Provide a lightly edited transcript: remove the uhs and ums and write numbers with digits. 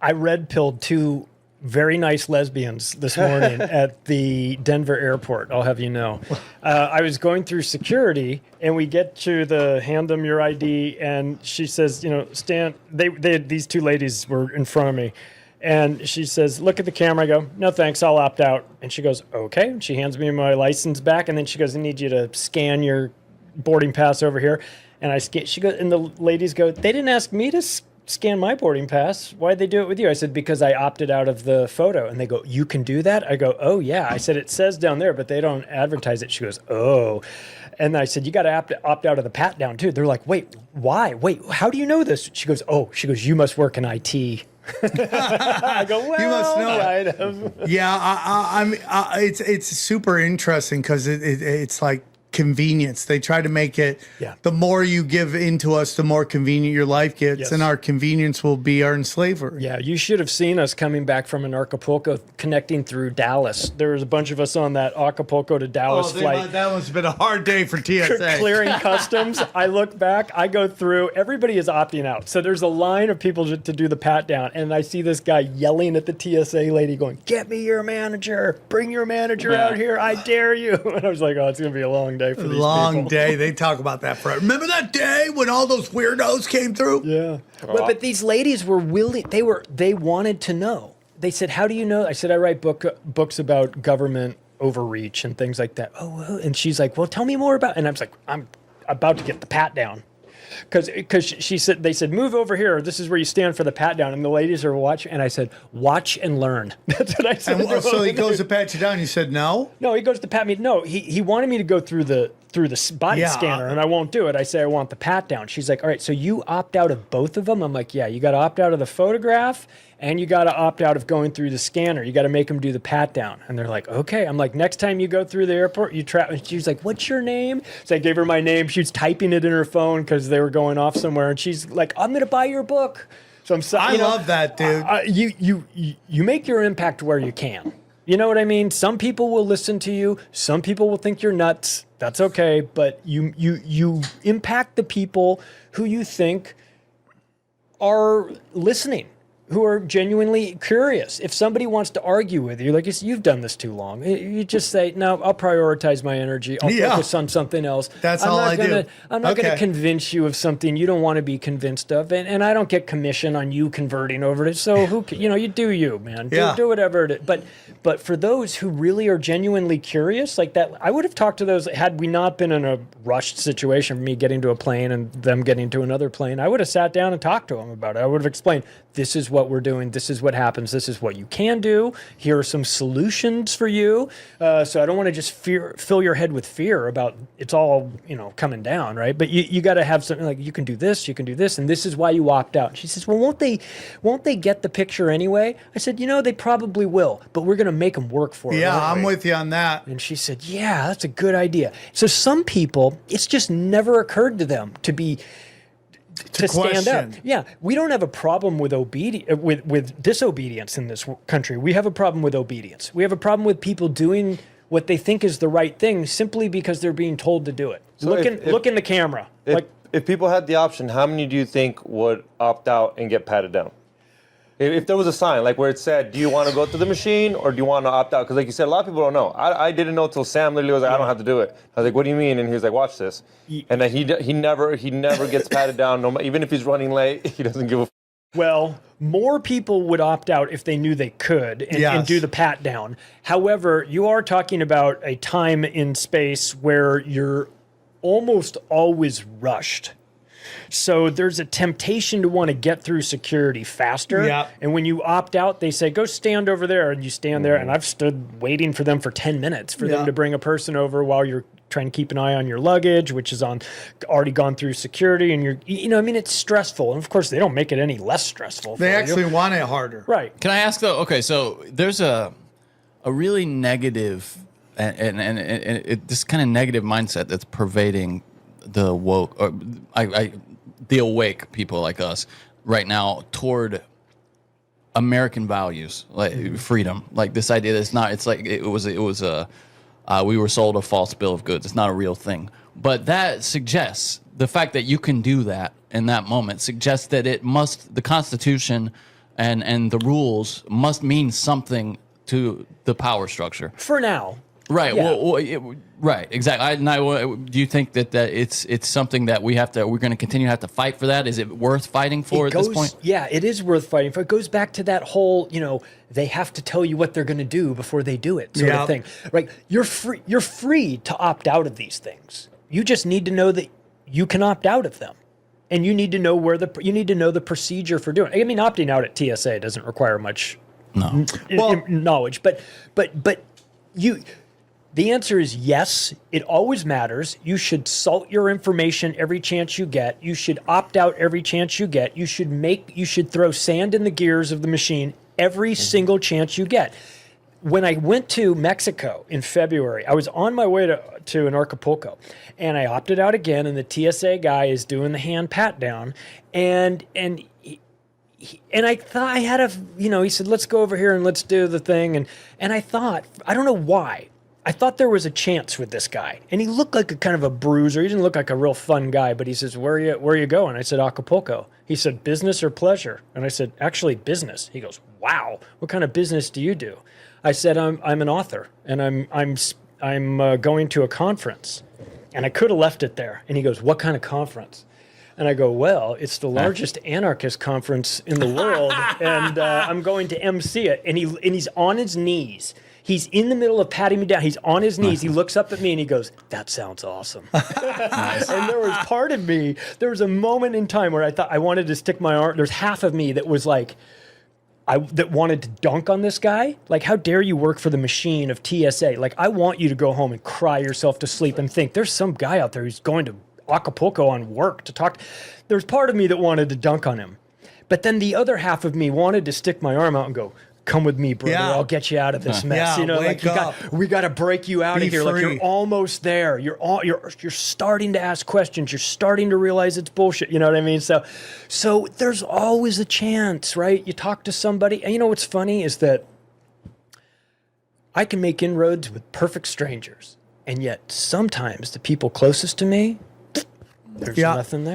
I red pilled 2 very nice lesbians this morning at the Denver airport. I'll have you know. I was going through security, and we get to hand them your ID, and she says, Stan. These 2 ladies were in front of me, and she says, "Look at the camera." I go, "No thanks, I'll opt out." And she goes, "Okay." And she hands me my license back, and then she goes, "I need you to scan your boarding pass over here." And I scan. She goes, and the ladies go, "They didn't ask me to scan my boarding pass. Why'd they do it with you?" I said, "Because I opted out of the photo." And they go, "You can do that?" I go, "Oh yeah." I said, "It says down there, but they don't advertise it." She goes, "Oh." And I said, "You got to opt out of the pat down too." They're like, "Wait, why? Wait, how do you know this?" She goes, "Oh," she goes, "You must work in IT." I go, "Well, you must know kind of." Yeah, I mean, it's super interesting because it's like convenience. They try to make it, the more you give into us, the more convenient your life gets, and our convenience will be our enslaver. Yeah, you should have seen us coming back from an Acapulco connecting through Dallas. There was a bunch of us on that Acapulco to Dallas flight. That must have been a hard day for TSA. Clearing customs. I look back, I go through, everybody is opting out. So there's a line of people to do the pat down, and I see this guy yelling at the TSA lady going, "Get me your manager. Bring your manager out here. I dare you." And I was like, oh, it's going to be a long day for these long people. day. They talk about that forever. Remember that day when all those weirdos came through? Yeah. But these ladies were willing. They wanted to know. They said, "How do you know?" I said, "I write books about government overreach and things like that." Oh, and she's like, "Well, tell me more about." And I was like, "I'm about to get the pat down." Because they said, "Move over here. This is where you stand for the pat down." And the ladies are watching. And I said, "Watch and learn." That's what I said. And so he goes to pat you down. You said no? No, he goes to pat me. No, he wanted me to go through the body scanner, and I won't do it. I say I want the pat down. She's like, "All right, so you opt out of both of them?" I'm like, "Yeah, you got to opt out of the photograph, and you got to opt out of going through the scanner. You got to make them do the pat down." And they're like, "Okay." I'm like, "Next time you go through the airport, you try." And she was like, "What's your name?" So I gave her my name. She was typing it in her phone because they were going off somewhere, and she's like, "I'm gonna buy your book." So I'm sorry. I love that, dude. You make your impact where you can. You know what I mean? Some people will listen to you. Some people will think you're nuts. That's okay. But you impact the people who you think are listening, who are genuinely curious. If somebody wants to argue with you, like you've done this too long, you just say, "No, I'll prioritize my energy. I'll focus on something else." That's all I do. I'm not going to convince you of something you don't want to be convinced of, and I don't get commission on you converting over to. So you do you, man. Do whatever it is. But for those who really are genuinely curious, like that, I would have talked to those had we not been in a rushed situation, me getting to a plane and them getting to another plane. I would have sat down and talked to them about it. I would have explained, "This is what we're doing. This is what happens. This is what you can do. Here are some solutions for you." So I don't want to just fill your head with fear about it's all coming down, right? But you got to have something like, you can do this, and this is why you opt out. And she says, "Well, won't they get the picture anyway?" I said, "They probably will, but we're going to make them work for it." Yeah, I'm with you on that. And she said, "Yeah, that's a good idea." So some people, it's just never occurred to them to stand up. Yeah, we don't have a problem with with disobedience in this country. We have a problem with obedience. We have a problem with people doing what they think is the right thing simply because they're being told to do it. So look in the camera. If people had the option, how many do you think would opt out and get patted down? If there was a sign, like where it said, "Do you want to go through the machine or do you want to opt out?" Because like you said, a lot of people don't know. I didn't know until Sam literally was like, "I don't have to do it." I was like, "What do you mean?" And he was like, "Watch this." And then he never gets patted down. Even if he's running late, he doesn't give a. Well, more people would opt out if they knew they could and do the pat down. However, you are talking about a time in space where you're almost always rushed. So there's a temptation to want to get through security faster. Yeah. And when you opt out, they say, "Go stand over there." And you stand there. And I've stood waiting for them for 10 minutes for them to bring a person over while you're trying to keep an eye on your luggage, which is already gone through security. And it's stressful. And of course, they don't make it any less stressful. They actually want it harder. Right. Can I ask though? Okay, so there's a really negative and this kind of negative mindset that's pervading the woke, or the awake people like us right now toward American values, like freedom, like this idea that we were sold a false bill of goods. It's not a real thing. But that suggests the fact that you can do that in that moment suggests that the Constitution and the rules must mean something to the power structure. For now. Right. Yeah. Right. Exactly. Do you think that it's something that we're going to continue to have to fight for that? Is it worth fighting for at this point? Yeah, it is worth fighting for. It goes back to that whole, they have to tell you what they're going to do before they do it sort of thing. Right? You're free to opt out of these things. You just need to know that you can opt out of them. And you need to know the procedure for doing it. I mean, opting out at TSA doesn't require much knowledge, but the answer is yes, it always matters. You should salt your information every chance you get. You should opt out every chance you get. You should throw sand in the gears of the machine every single chance you get. When I went to Mexico in February, I was on my way to an Acapulco, and I opted out again, and the TSA guy is doing the hand pat down, and I thought I had he said, let's go over here and let's do the thing. And I thought, I don't know why, I thought there was a chance with this guy. And he looked like a kind of a bruiser. He didn't look like a real fun guy, but he says, where are you going? I said, Acapulco. He said, business or pleasure? And I said, actually, business. He goes, wow, what kind of business do you do? I said, I'm an author, and I'm going to a conference. And I could have left it there. And he goes, what kind of conference? And I go, well, it's the largest anarchist conference in the world, and I'm going to MC it. And he's on his knees. He's in the middle of patting me down. He's on his knees. He looks up at me and he goes, that sounds awesome. And there was part of me, there was a moment in time where I thought I wanted to stick my arm. There's half of me that was like, that wanted to dunk on this guy. Like, how dare you work for the machine of TSA? Like, I want you to go home and cry yourself to sleep and think there's some guy out there who's going to Acapulco on work to talk. There's part of me that wanted to dunk on him. But then the other half of me wanted to stick my arm out and go, come with me, brother. I'll get you out of this mess. We got to break you out of here. Free. Like, you're almost there. You're starting to ask questions. You're starting to realize it's bullshit. You know what I mean? So there's always a chance, right? You talk to somebody, and what's funny is that I can make inroads with perfect strangers, and yet sometimes the people closest to me, there's nothing there.